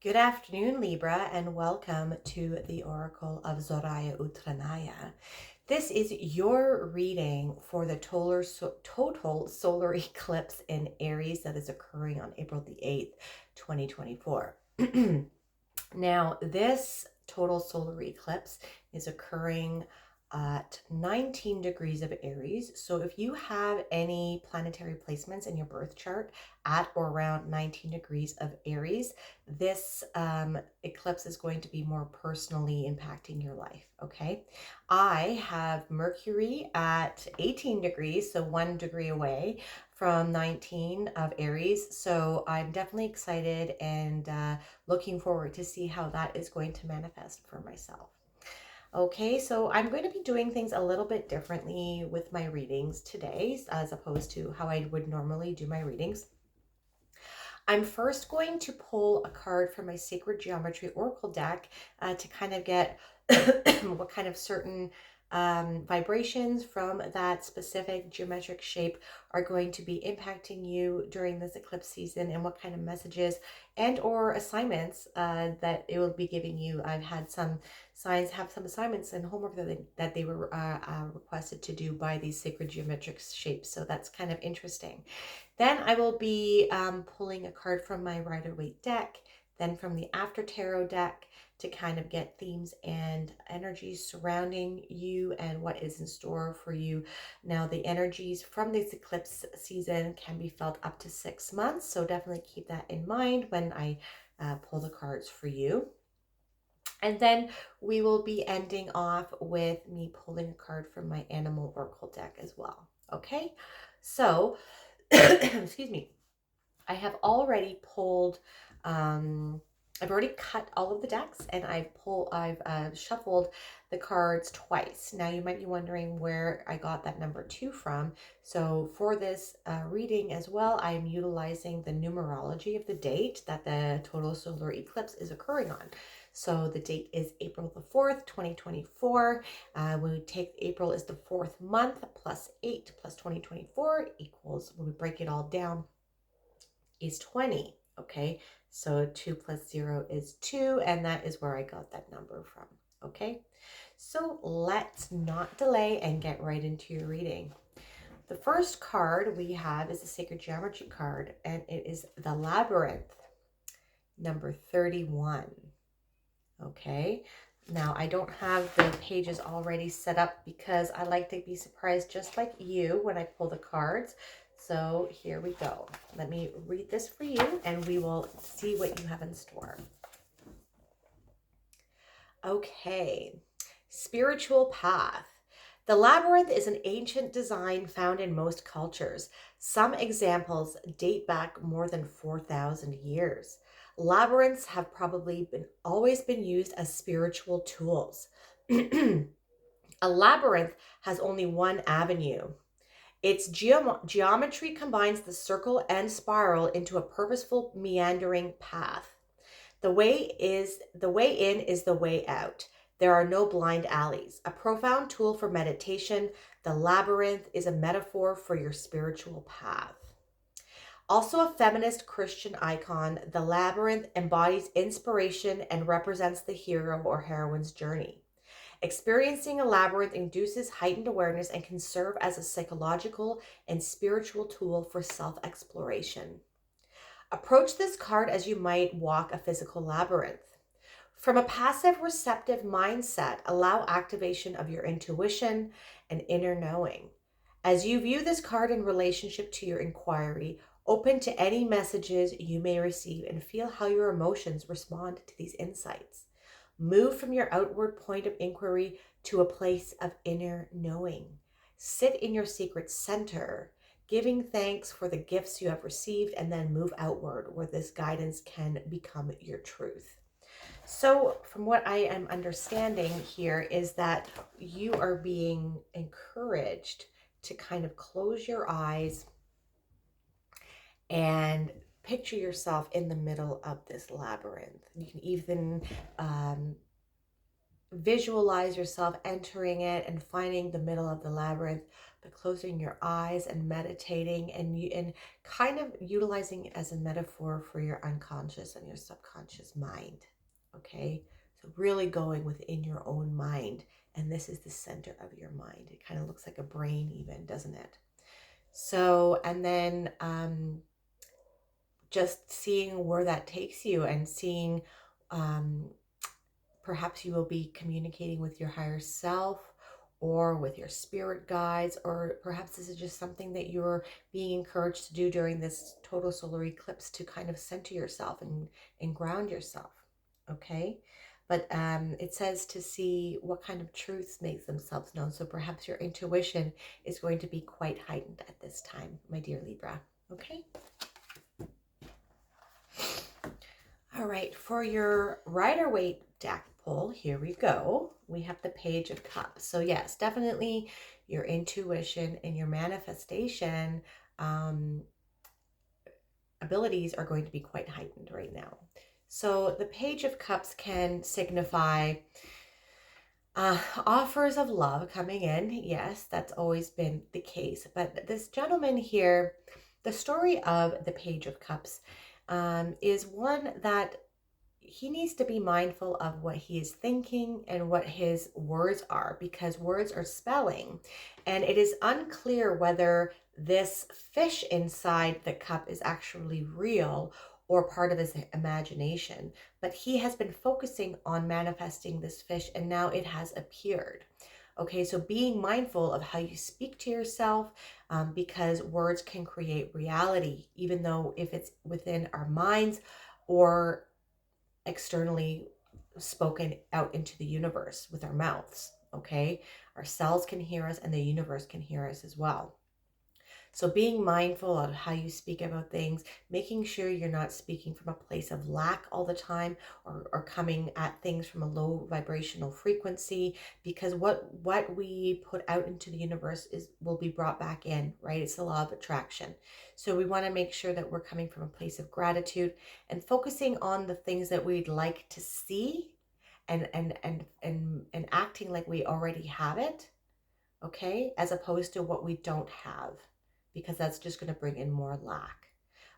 Good afternoon, Libra, and welcome to the Oracle of Zoraya Utranaya. This is your reading for the total solar eclipse in Aries that is occurring on April the 8th, 2024. Now, this total solar eclipse is occurring at 19 degrees of Aries. So if you have any planetary placements in your birth chart at or around 19 degrees of Aries, this eclipse is going to be more personally impacting your life, okay? I have Mercury at 18 degrees, so 1 degree away from 19 of Aries. So I'm definitely excited and looking forward to see how that is going to manifest for myself. Okay, so I'm going to be doing things a little bit differently with my readings today as opposed to how I would normally do my readings. I'm first going to pull a card from my Sacred Geometry Oracle deck to kind of get what kind of certain vibrations from that specific geometric shape are going to be impacting you during this eclipse season, and what kind of messages and or assignments that it will be giving you. I've had some signs have some assignments and homework that they were requested to do by these sacred geometric shapes, so that's kind of interesting. Then I will be pulling a card from my Rider-Waite deck, then from the After Tarot deck, to kind of get themes and energies surrounding you and what is in store for you. Now, the energies from this eclipse season can be felt up to 6 months, so definitely keep that in mind when I pull the cards for you. And then we will be ending off with me pulling a card from my Animal Oracle deck as well. Okay, so excuse me. I have already pulled, I've already cut all of the decks, and I've shuffled the cards twice. Now you might be wondering where I got that number 2 from. So for this reading as well, I am utilizing the numerology of the date that the total solar eclipse is occurring on. So the date is April the 4th, 2024. When we take April is the 4th month, plus 8 plus 2024 equals, when we break it all down, is 20. Okay, so 2 plus 0 is 2, and that is where I got that number from. Okay, so let's not delay and get right into your reading. The first card we have is a Sacred Geometry card, and it is the Labyrinth, number 31. Okay, now I don't have the pages already set up because I like to be surprised just like you when I pull the cards. So here we go. Let me read this for you and we will see what you have in store. Okay, spiritual path. The labyrinth is an ancient design found in most cultures. Some examples date back more than 4,000 years. Labyrinths have probably always been used as spiritual tools. A labyrinth has only one avenue. Its geometry combines the circle and spiral into a purposeful meandering path. The way in is the way out. There are no blind alleys. A profound tool for meditation, the labyrinth is a metaphor for your spiritual path. Also a feminist Christian icon, the labyrinth embodies inspiration and represents the hero or heroine's journey. Experiencing a labyrinth induces heightened awareness and can serve as a psychological and spiritual tool for self-exploration. Approach this card as you might walk a physical labyrinth. From a passive receptive mindset, allow activation of your intuition and inner knowing. As you view this card in relationship to your inquiry, open to any messages you may receive and feel how your emotions respond to these insights. Move from your outward point of inquiry to a place of inner knowing. Sit in your secret center, giving thanks for the gifts you have received, and then move outward where this guidance can become your truth. So from what I am understanding here is that you are being encouraged to kind of close your eyes and picture yourself in the middle of this labyrinth. You can even visualize yourself entering it and finding the middle of the labyrinth, but closing your eyes and meditating and kind of utilizing it as a metaphor for your unconscious and your subconscious mind. Okay, so really going within your own mind, and this is the center of your mind. It kind of looks like a brain even, doesn't it? So, and then just seeing where that takes you, and seeing um, perhaps you will be communicating with your higher self or with your spirit guides, or perhaps this is just something that you're being encouraged to do during this total solar eclipse to kind of center yourself and ground yourself. Okay. But it says to see what kind of truths make themselves known. So perhaps your intuition is going to be quite heightened at this time, my dear Libra. Okay. All right, for your Rider-Waite deck pull, here we go. We have the Page of Cups. So yes, definitely your intuition and your manifestation abilities are going to be quite heightened right now. So the Page of Cups can signify offers of love coming in. Yes, that's always been the case. But this gentleman here, the story of the Page of Cups is one that he needs to be mindful of what he is thinking and what his words are, because words are spelling, and it is unclear whether this fish inside the cup is actually real or part of his imagination. But he has been focusing on manifesting this fish, and now it has appeared. Okay, so being mindful of how you speak to yourself, because words can create reality, even though if it's within our minds or externally spoken out into the universe with our mouths. Okay, our cells can hear us and the universe can hear us as well. So being mindful of how you speak about things, making sure you're not speaking from a place of lack all the time, or coming at things from a low vibrational frequency, because what we put out into the universe will be brought back in, right? It's the law of attraction. So we want to make sure that we're coming from a place of gratitude and focusing on the things that we'd like to see, and acting like we already have it, okay, as opposed to what we don't have, because that's just going to bring in more lack.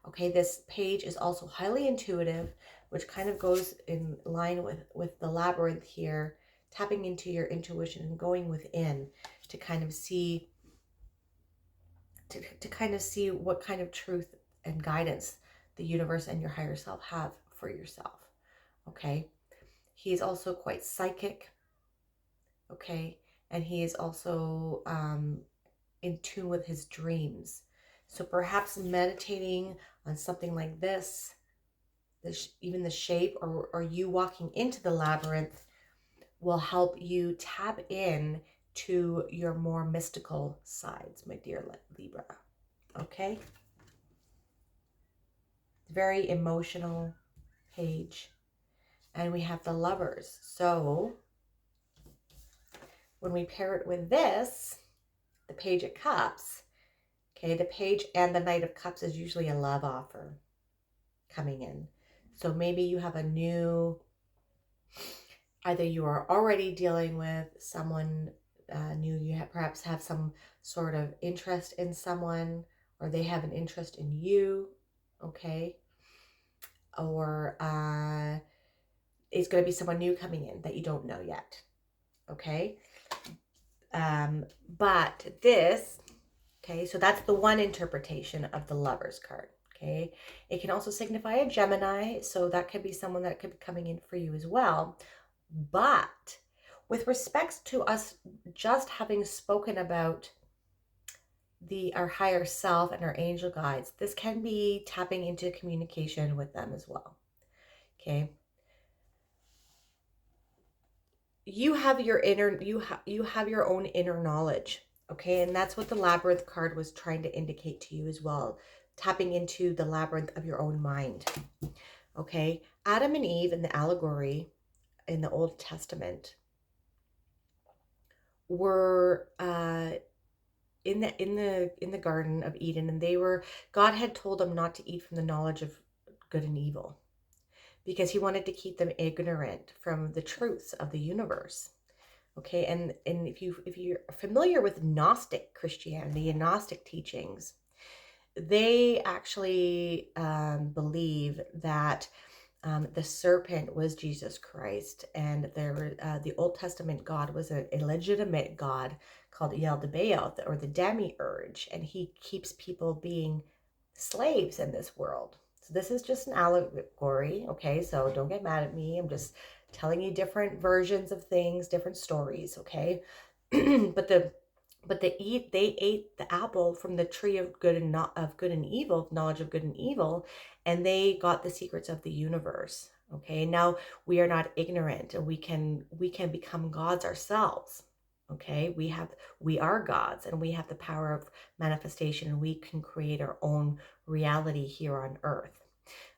Okay, this page is also highly intuitive, which kind of goes in line with the labyrinth here, tapping into your intuition and going within to kind of see to kind of see what kind of truth and guidance the universe and your higher self have for yourself. Okay, he is also quite psychic. Okay, and he is also in tune with his dreams. So perhaps meditating on something like this, even the shape, or you walking into the labyrinth, will help you tap in to your more mystical sides, my dear Libra. Okay? Very emotional page. And we have the Lovers. So when we pair it with this, the Page of Cups, okay, the Page and the Knight of Cups is usually a love offer coming in. So maybe you have a new, either you are already dealing with someone new, you perhaps have some sort of interest in someone, or they have an interest in you, okay? Or it's going to be someone new coming in that you don't know yet, okay? But this, okay, so that's the one interpretation of the Lovers card. Okay, it can also signify a Gemini, so that could be someone that could be coming in for you as well. But with respects to us just having spoken about our higher self and our angel guides, this can be tapping into communication with them as well. Okay, you have your inner, you have your own inner knowledge. Okay, and that's what the Labyrinth card was trying to indicate to you as well, tapping into the labyrinth of your own mind. Okay, Adam and Eve in the allegory in the Old Testament were in the Garden of Eden, and God had told them not to eat from the knowledge of good and evil. because he wanted to keep them ignorant from the truths of the universe. Okay, and if you're familiar with Gnostic Christianity and Gnostic teachings, they actually believe that the serpent was Jesus Christ, and the Old Testament God was a legitimate God called Yaldabaoth, or the demiurge, and he keeps people being slaves in this world. So this is just an allegory, okay? So don't get mad at me. I'm just telling you different versions of things, different stories, okay? but they ate the apple from the tree of good and not of good and evil, knowledge of good and evil, and they got the secrets of the universe. Okay, now we are not ignorant, and we can become gods ourselves. Okay, we are gods, and we have the power of manifestation, and we can create our own reality here on earth.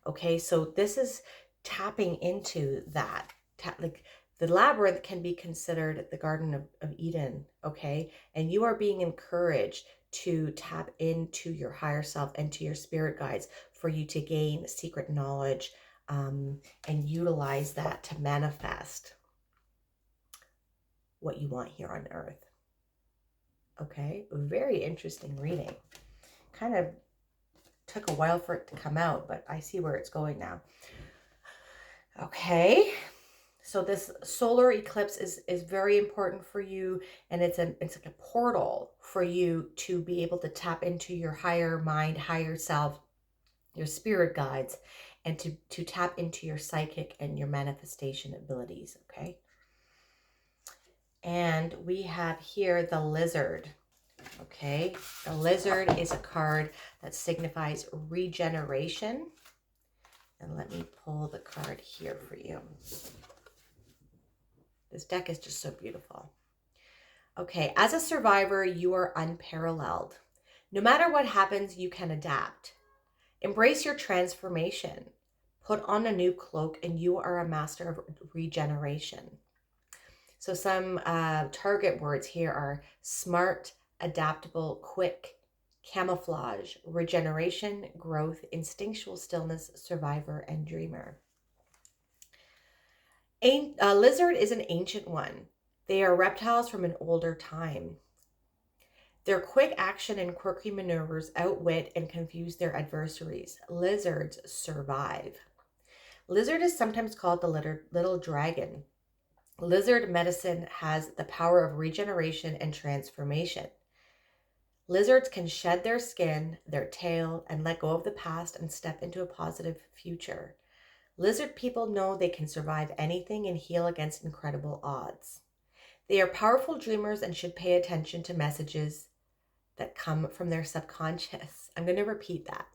Okay, so this is tapping into that. Like the labyrinth can be considered the Garden of Eden, okay? And you are being encouraged to tap into your higher self and to your spirit guides for you to gain secret knowledge, and utilize that to manifest what you want here on earth. Okay, very interesting reading. Kind of took a while for it to come out, but I see where it's going now. Okay, so this solar eclipse is very important for you, and it's like a portal for you to be able to tap into your higher mind, higher self, your spirit guides, and to tap into your psychic and your manifestation abilities, okay? And we have here the lizard, okay? The lizard is a card that signifies regeneration. And let me pull the card here for you. This deck is just so beautiful. Okay, as a survivor, you are unparalleled. No matter what happens, you can adapt. Embrace your transformation. Put on a new cloak, and you are a master of regeneration. So some target words here are smart, adaptable, quick, camouflage, regeneration, growth, instinctual stillness, survivor, and dreamer. Lizard is an ancient one. They are reptiles from an older time. Their quick action and quirky maneuvers outwit and confuse their adversaries. Lizards survive. Lizard is sometimes called the little dragon. Lizard medicine has the power of regeneration and transformation. Lizards can shed their skin, their tail, and let go of the past and step into a positive future. Lizard people know they can survive anything and heal against incredible odds. They are powerful dreamers and should pay attention to messages that come from their subconscious. I'm going to repeat that.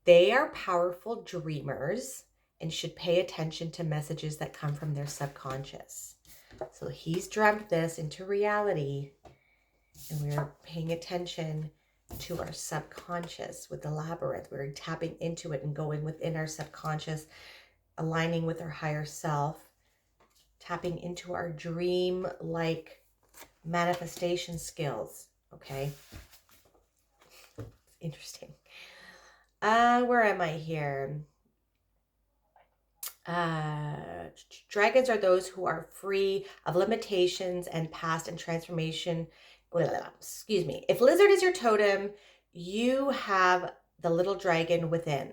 They are powerful dreamers and should pay attention to messages that come from their subconscious. So he's dreamt this into reality, and we're paying attention to our subconscious with the labyrinth. We're tapping into it and going within our subconscious, aligning with our higher self, tapping into our dream-like manifestation skills, okay? Interesting. Where am I here? Dragons are those who are free of limitations and past and transformation. Excuse me. If lizard is your totem, you have the little dragon within.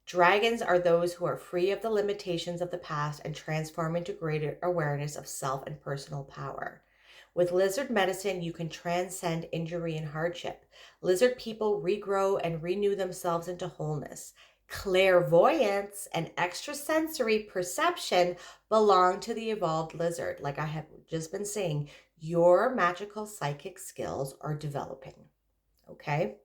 Dragons are those who are free of the limitations of the past and transform into greater awareness of self and personal power. With lizard medicine, you can transcend injury and hardship. Lizard people regrow and renew themselves into wholeness. Clairvoyance and extrasensory perception belong to the evolved lizard. Like I have just been saying, your magical psychic skills are developing, okay?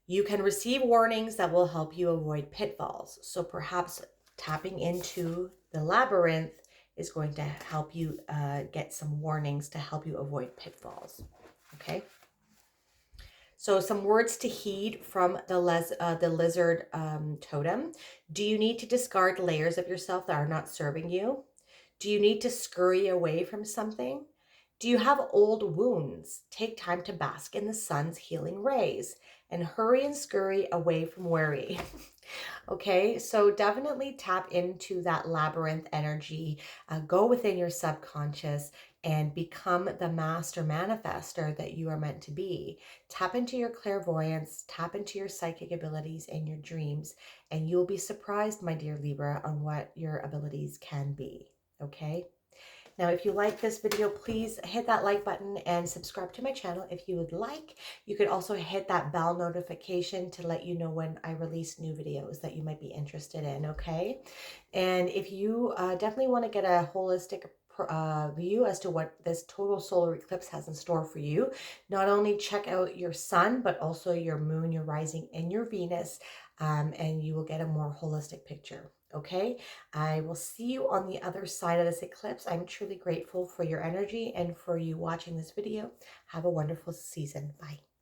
You can receive warnings that will help you avoid pitfalls. So perhaps tapping into the labyrinth is going to help you get some warnings to help you avoid pitfalls, okay? So some words to heed from the lizard totem. Do you need to discard layers of yourself that are not serving you? Do you need to scurry away from something? Do you have old wounds? Take time to bask in the sun's healing rays and hurry and scurry away from worry. Okay, so definitely tap into that labyrinth energy. Go within your subconscious and become the master manifester that you are meant to be. Tap into your clairvoyance, tap into your psychic abilities and your dreams, and you'll be surprised, my dear Libra, on what your abilities can be. Okay. Now, if you like this video, please hit that like button and subscribe to my channel if you would like. You could also hit that bell notification to let you know when I release new videos that you might be interested in, okay? And if you definitely want to get a holistic view as to what this total solar eclipse has in store for you, not only check out your sun, but also your moon, your rising, and your Venus, and you will get a more holistic picture, okay? I will see you on the other side of this eclipse. I'm truly grateful for your energy and for you watching this video. Have a wonderful season. Bye.